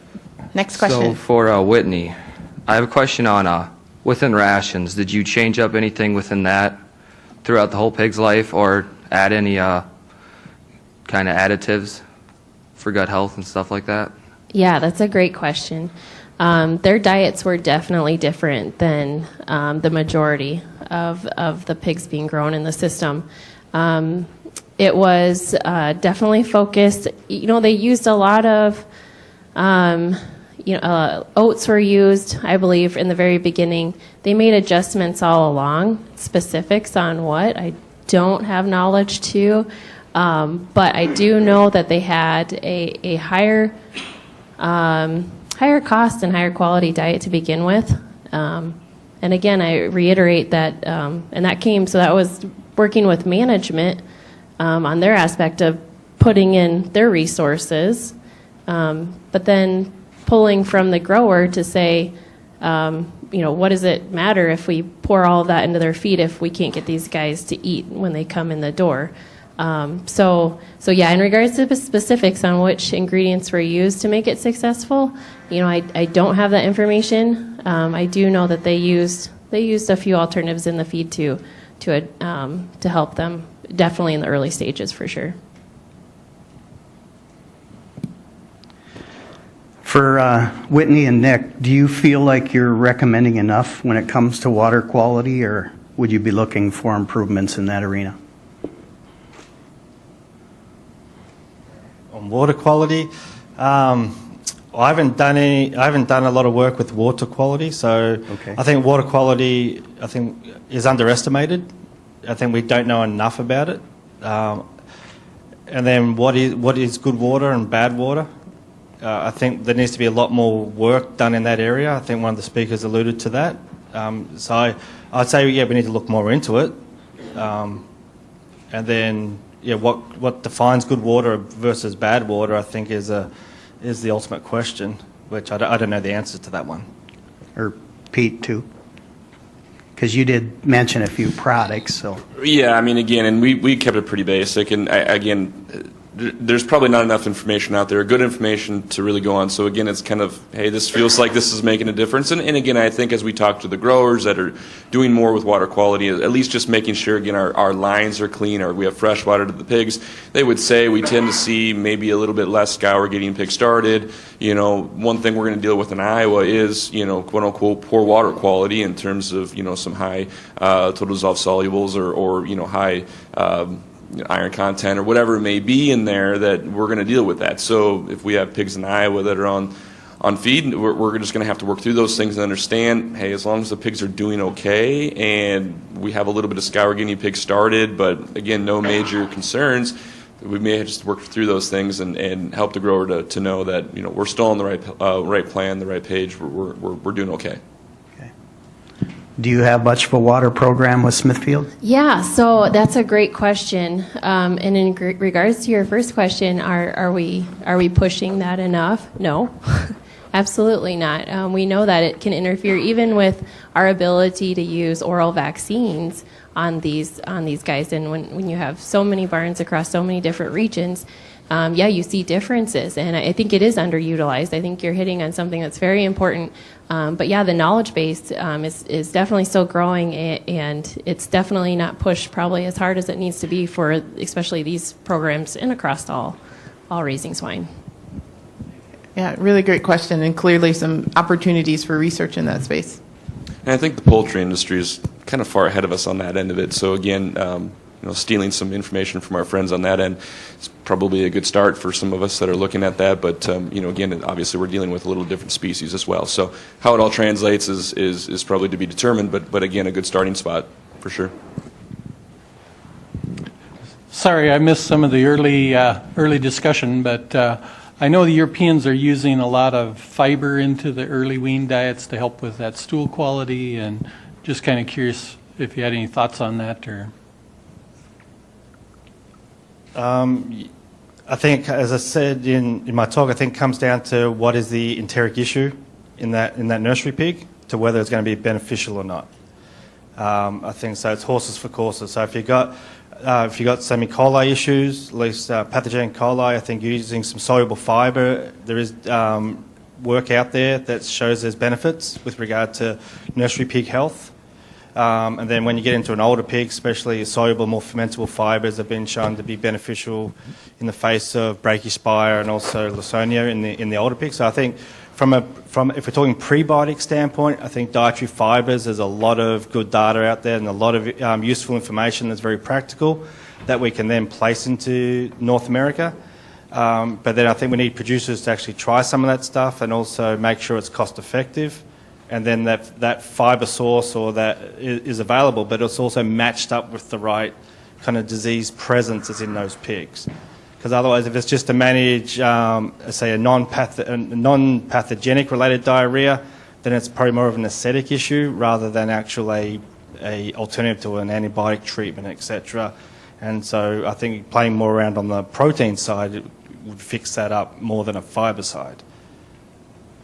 Next question. So for Whitney, I have a question on within rations. Did you change up anything within that throughout the whole pig's life, or add any kind of additives for gut health and stuff like that? Yeah, that's a great question. Their diets were definitely different than the majority of the pigs being grown in the system. It was definitely focused. They used a lot of, oats were used, I believe, in the very beginning. They made adjustments all along. Specifics on what, I don't have knowledge to. But I do know that they had a higher cost and higher quality diet to begin with. And again, I reiterate that, and that was working with management on their aspect of putting in their resources, but then pulling from the grower to say, what does it matter if we pour all of that into their feed if we can't get these guys to eat when they come in the door? So yeah, in regards to the specifics on which ingredients were used to make it successful, I don't have that information. I do know that they used a few alternatives in the feed to help them, definitely in the early stages for sure. For Whitney and Nick, do you feel like you're recommending enough when it comes to water quality, or would you be looking for improvements in that arena? On water quality, I haven't done a lot of work with water quality, so Okay. I think water quality is underestimated. I think we don't know enough about it. And then what is good water and bad water? I think there needs to be a lot more work done in that area. I think one of the speakers alluded to that. So I'd say, yeah, we need to look more into it. And then, yeah, what defines good water versus bad water, I think, is the ultimate question, which I don't know the answer to that one. Or Pete, too? Because you did mention a few products, so. Yeah, again, and we kept it pretty basic, and again, there's probably not enough information out there, good information to really go on. So again, it's kind of, hey, this feels like this is making a difference. And again, I think as we talk to the growers that are doing more with water quality, at least just making sure, again, our lines are clean, or we have fresh water to the pigs, they would say we tend to see maybe a little bit less scour getting pigs started. You know, one thing we're going to deal with in Iowa is, you know, quote unquote, poor water quality in terms of, you know, some high total dissolved solubles or you know, high iron content or whatever it may be in there, that we're going to deal with that. So if we have pigs in Iowa that are on feed, we're just going to have to work through those things and understand, hey, as long as the pigs are doing okay and we have a little bit of scour getting pigs started, but again, no major concerns, we may have just work through those things and help the grower to know that, you know, we're still on the right plan, the right page, we're doing okay. Do you have much of a water program with Smithfield? Yeah, so that's a great question. And in regards to your first question, are we pushing that enough? No, absolutely not. We know that it can interfere even with our ability to use oral vaccines on these guys. And when you have so many barns across so many different regions, yeah, you see differences, and I think it is underutilized. I think you're hitting on something that's very important. But yeah, the knowledge base is definitely still growing, and it's definitely not pushed probably as hard as it needs to be for especially these programs and across all raising swine. Yeah, really great question, and clearly some opportunities for research in that space. And I think the poultry industry is kind of far ahead of us on that end of it. So again, you know, stealing some information from our friends on that end is probably a good start for some of us that are looking at that. But you know, again, obviously we're dealing with a little different species as well. So how it all translates is probably to be determined. But again, a good starting spot for sure. Sorry, I missed some of the early discussion, but I know the Europeans are using a lot of fiber into the early wean diets to help with that stool quality, and just kind of curious if you had any thoughts on that. Or I think, as I said in my talk, I think it comes down to what is the enteric issue in that nursery pig, to whether it's going to be beneficial or not. I think so. It's horses for courses. So if you got some E. coli issues, at least pathogenic coli, I think using some soluble fibre, there is work out there that shows there's benefits with regard to nursery pig health. And then when you get into an older pig, especially soluble, more fermentable fibres have been shown to be beneficial in the face of brachyspire and also Lawsonia in the older pigs. So I think from if we're talking prebiotic standpoint, I think dietary fibres, there's a lot of good data out there and a lot of useful information that's very practical that we can then place into North America. But then I think we need producers to actually try some of that stuff and also make sure it's cost effective. And then that fibre source or that is available, but it's also matched up with the right kind of disease presence that's in those pigs. Because otherwise, if it's just to manage, say, a non-pathogenic related diarrhea, then it's probably more of an aesthetic issue rather than actually a alternative to an antibiotic treatment, etc. And so I think playing more around on the protein side would fix that up more than a fibre side.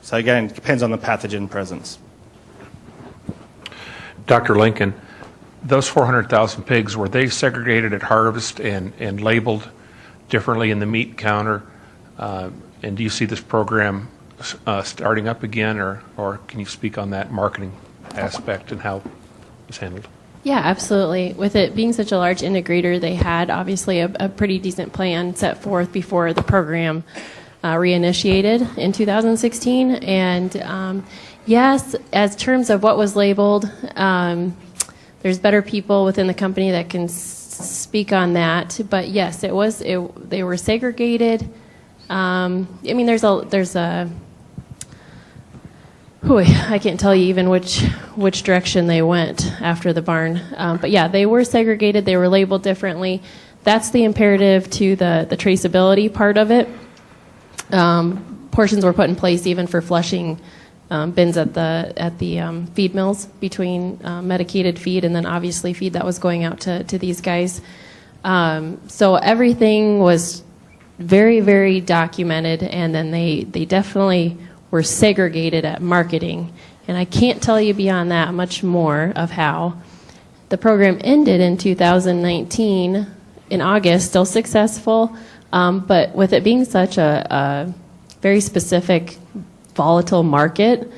So again, it depends on the pathogen presence. Dr. Lincoln, those 400,000 pigs, were they segregated at harvest and labeled differently in the meat counter? And do you see this program starting up again, or can you speak on that marketing aspect and how it's handled? Yeah, absolutely. With it being such a large integrator, they had obviously a pretty decent plan set forth before the program reinitiated in 2016. And yes, as terms of what was labeled, there's better people within the company that can speak on that. But yes, they were segregated. I mean, there's a I can't tell you even which direction they went after the barn. But yeah, they were segregated. They were labeled differently. That's the imperative to the traceability part of it. Portions were put in place even for flushing bins at the feed mills between medicated feed and then obviously feed that was going out to these guys. So everything was very, very documented, and then they definitely were segregated at marketing. And I can't tell you beyond that much more of how. The program ended in 2019 in August, still successful. But with it being such a very specific, volatile market,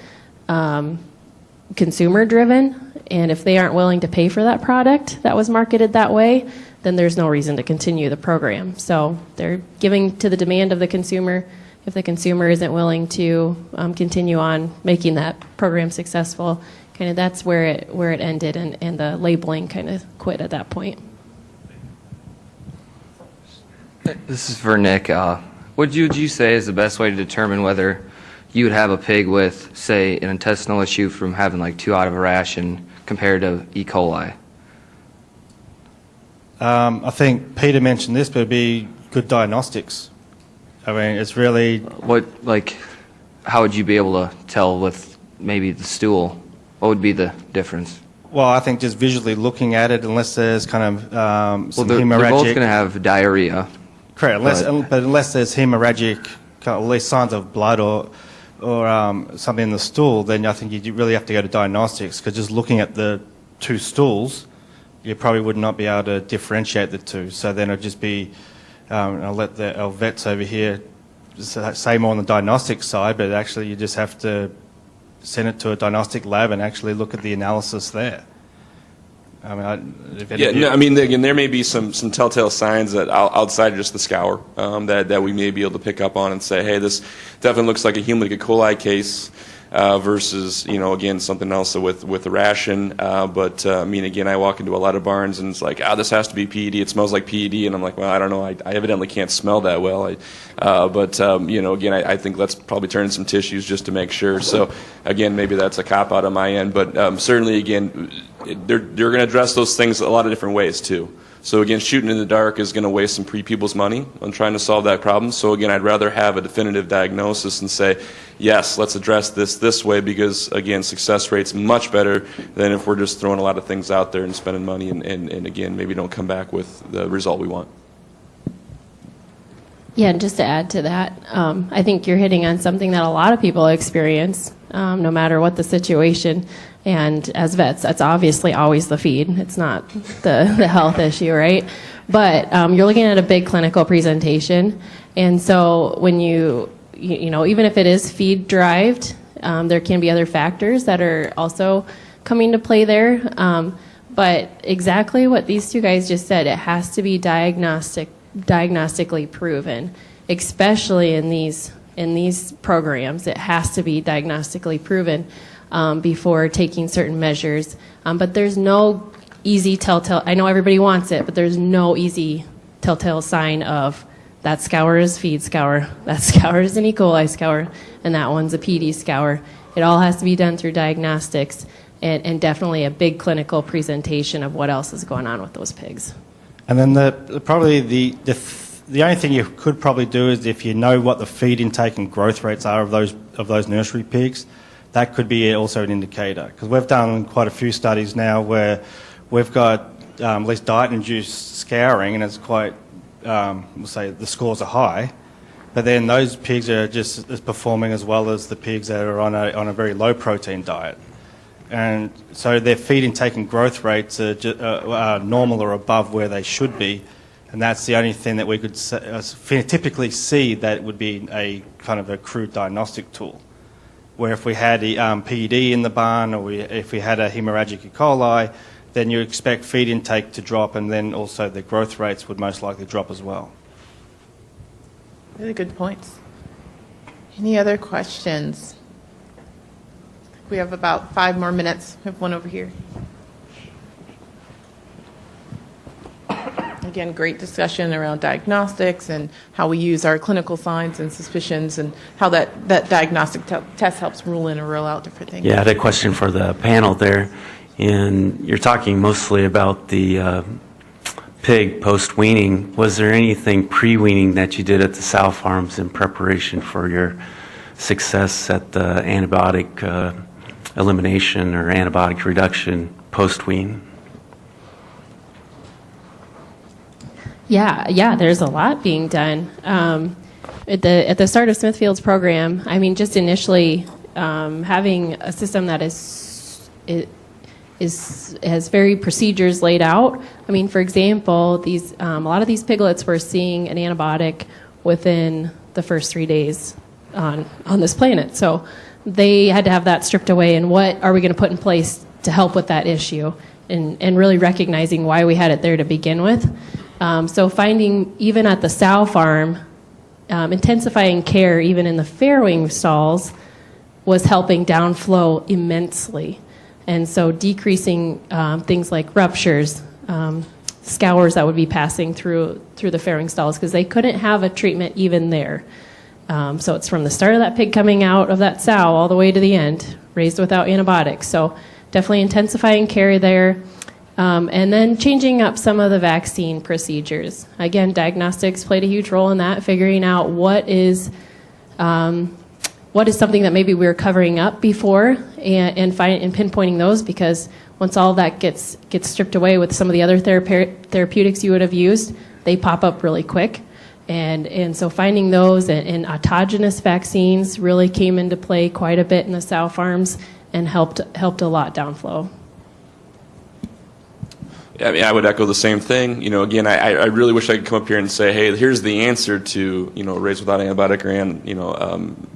consumer-driven, and if they aren't willing to pay for that product that was marketed that way, then there's no reason to continue the program. So they're giving to the demand of the consumer. If the consumer isn't willing to continue on making that program successful, kind of that's where it ended, and the labeling kind of quit at that point. This is for Nick. What would you say is the best way to determine whether you would have a pig with, say, an intestinal issue from having like 2 out of a ration compared to E. coli? I think Peter mentioned this, but it'd be good diagnostics. I mean, it's really... How would you be able to tell with maybe the stool? What would be the difference? Well, I think just visually looking at it, unless there's kind of some they're hemorrhagic... both going to have diarrhea. Correct, but unless there's hemorrhagic, at least signs of blood or something in the stool, then I think you really have to go to diagnostics, because just looking at the 2 stools, you probably would not be able to differentiate the 2. So then it'd just be, I'll let our vets over here say more on the diagnostic side, but actually you just have to send it to a diagnostic lab and actually look at the analysis there. I mean, again, there may be some telltale signs that outside of just the scour that we may be able to pick up on and say, hey, this definitely looks like a human E. coli case versus, again, something else with the ration. But I mean, again, I walk into a lot of barns and it's like, this has to be PED. It smells like PED, and I'm like, well, I don't know. I evidently can't smell that well. Again, I think let's probably turn some tissues just to make sure. So again, maybe that's a cop out on my end, but certainly, again, they're going to address those things a lot of different ways too. So again, shooting in the dark is going to waste some people's money on trying to solve that problem. So again, I'd rather have a definitive diagnosis and say, yes, let's address this way, because again, success rate's much better than if we're just throwing a lot of things out there and spending money and again, maybe don't come back with the result we want. Yeah, and just to add to that, I think you're hitting on something that a lot of people experience, no matter what the situation. And as vets, that's obviously always the feed. It's not the health issue, right? But you're looking at a big clinical presentation. And so when even if it is feed derived, there can be other factors that are also coming to play there. But exactly what these 2 guys just said, it has to be diagnostically proven, especially in these programs. It has to be diagnostically proven before taking certain measures. But there's no easy telltale. I know everybody wants it, but there's no easy telltale sign of that scour is feed scour, that scour is an E. coli scour, and that one's a PD scour. It all has to be done through diagnostics and definitely a big clinical presentation of what else is going on with those pigs. And then probably the only thing you could probably do is if you know what the feed intake and growth rates are of those nursery pigs, that could be also an indicator. Because we've done quite a few studies now where we've got at least diet-induced scouring, and it's quite, we'll say the scores are high, but then those pigs are just as performing as well as the pigs that are on a very low protein diet. And so their feed intake and growth rates are normal or above where they should be, and that's the only thing that we could typically see that would be a kind of a crude diagnostic tool. Where if we had PED in the barn, or if we had a hemorrhagic E. coli, then you expect feed intake to drop, and then also the growth rates would most likely drop as well. Really good points. Any other questions? We have about 5 more minutes. We have one over here. Again, great discussion around diagnostics and how we use our clinical signs and suspicions, and how that diagnostic test helps rule in or rule out different things. Yeah, I had a question for the panel there. And you're talking mostly about the pig post-weaning. Was there anything pre-weaning that you did at the sow farms in preparation for your success at the antibiotic elimination or antibiotic reduction post-wean? Yeah, there's a lot being done. At the start of Smithfield's program, I mean, just initially having a system that has very procedures laid out. I mean, for example, a lot of these piglets were seeing an antibiotic within the first 3 days on this planet. So they had to have that stripped away, and what are we going to put in place to help with that issue, and really recognizing why we had it there to begin with. So finding, even at the sow farm, intensifying care even in the farrowing stalls was helping downflow immensely. And so decreasing things like ruptures, scours that would be passing through the farrowing stalls, because they couldn't have a treatment even there. So it's from the start of that pig coming out of that sow all the way to the end, raised without antibiotics. So definitely intensifying care there. And then changing up some of the vaccine procedures. Again, diagnostics played a huge role in that, figuring out what is something that maybe we were covering up before, and pinpointing those, because once all that gets stripped away with some of the other therapeutics you would have used, they pop up really quick. And so finding those and autogenous vaccines really came into play quite a bit in the sow farms and helped a lot downflow. I mean, I would echo the same thing. You know, again, I really wish I could come up here and say, hey, here's the answer to, you know, raised without antibiotic or,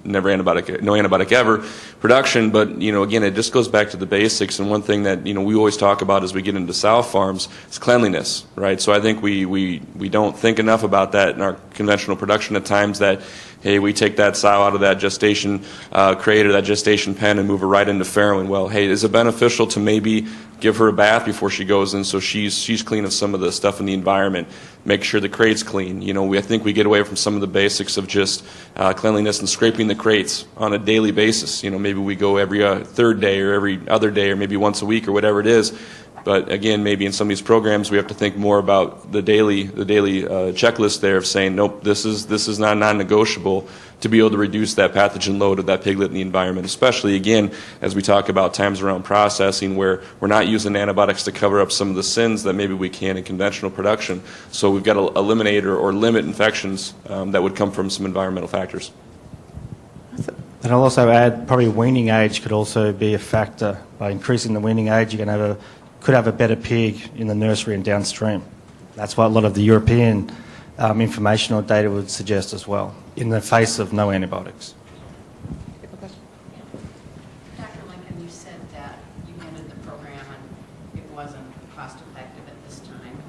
no antibiotic ever production. But, you know, again, it just goes back to the basics. And one thing that, you know, we always talk about as we get into sow farms is cleanliness, right? So I think we don't think enough about that in our conventional production at times, that, hey, we take that sow out of that gestation crate or that gestation pen and move her right into farrowing. Well, hey, is it beneficial to maybe give her a bath before she goes in, so she's clean of some of the stuff in the environment? Make sure the crate's clean. You know, I think we get away from some of the basics of just cleanliness and scraping the crates on a daily basis. You know, maybe we go every third day or every other day or maybe once a week or whatever it is. But again, maybe in some of these programs we have to think more about the daily checklist there of saying, nope, this is not non-negotiable to be able to reduce that pathogen load of that piglet in the environment. Especially, again, as we talk about times around processing where we're not using antibiotics to cover up some of the sins that maybe we can in conventional production. So we've got to eliminate or limit infections that would come from some environmental factors. And I'll also add, probably weaning age could also be a factor. By increasing the weaning age, you're going to could have a better pig in the nursery and downstream. That's what a lot of the European informational data would suggest as well, in the face of no antibiotics. Dr. Lincoln, you said that you ended the program and it wasn't cost effective at this time.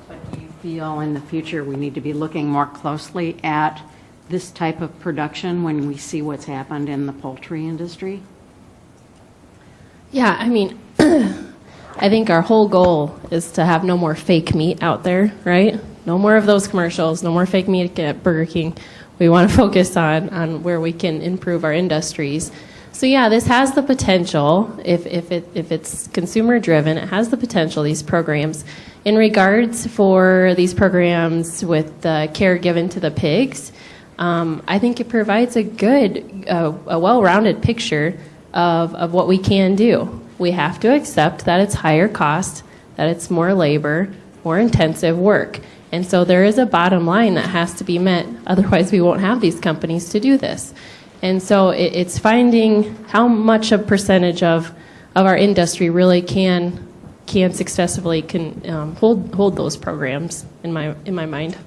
But do you feel in the future we need to be looking more closely at this type of production when we see what's happened in the poultry industry? Yeah, I mean, I think our whole goal is to have no more fake meat out there, right? No more of those commercials, no more fake meat at Burger King. We want to focus on where we can improve our industries. So yeah, this has the potential, if it's consumer driven, it has the potential, these programs. In regards for these programs with the care given to the pigs, I think it provides a good, a well-rounded picture of what we can do. We have to accept that it's higher cost, that it's more labor, more intensive work. And so there is a bottom line that has to be met. Otherwise, we won't have these companies to do this. And so it's finding how much a percentage of our industry really can successfully hold those programs in my mind.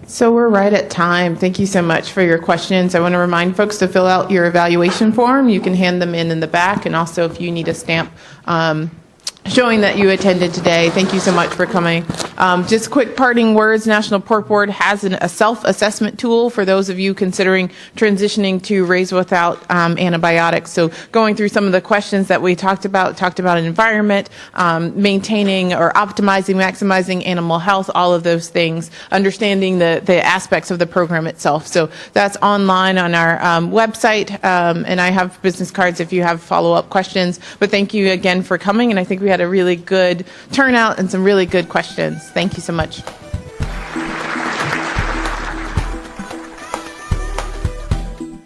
So we're right at time. Thank you so much for your questions. I want to remind folks to fill out your evaluation form. You can hand them in the back, and also if you need a stamp showing that you attended today. Thank you so much for coming. Just quick parting words. National Pork Board has a self-assessment tool for those of you considering transitioning to raised without antibiotics. So going through some of the questions that we talked about environment, maintaining or optimizing, maximizing animal health, all of those things, understanding the aspects of the program itself. So that's online on our website, and I have business cards if you have follow-up questions. But thank you again for coming, and I think we had a really good turnout and some really good questions. Thank you so much.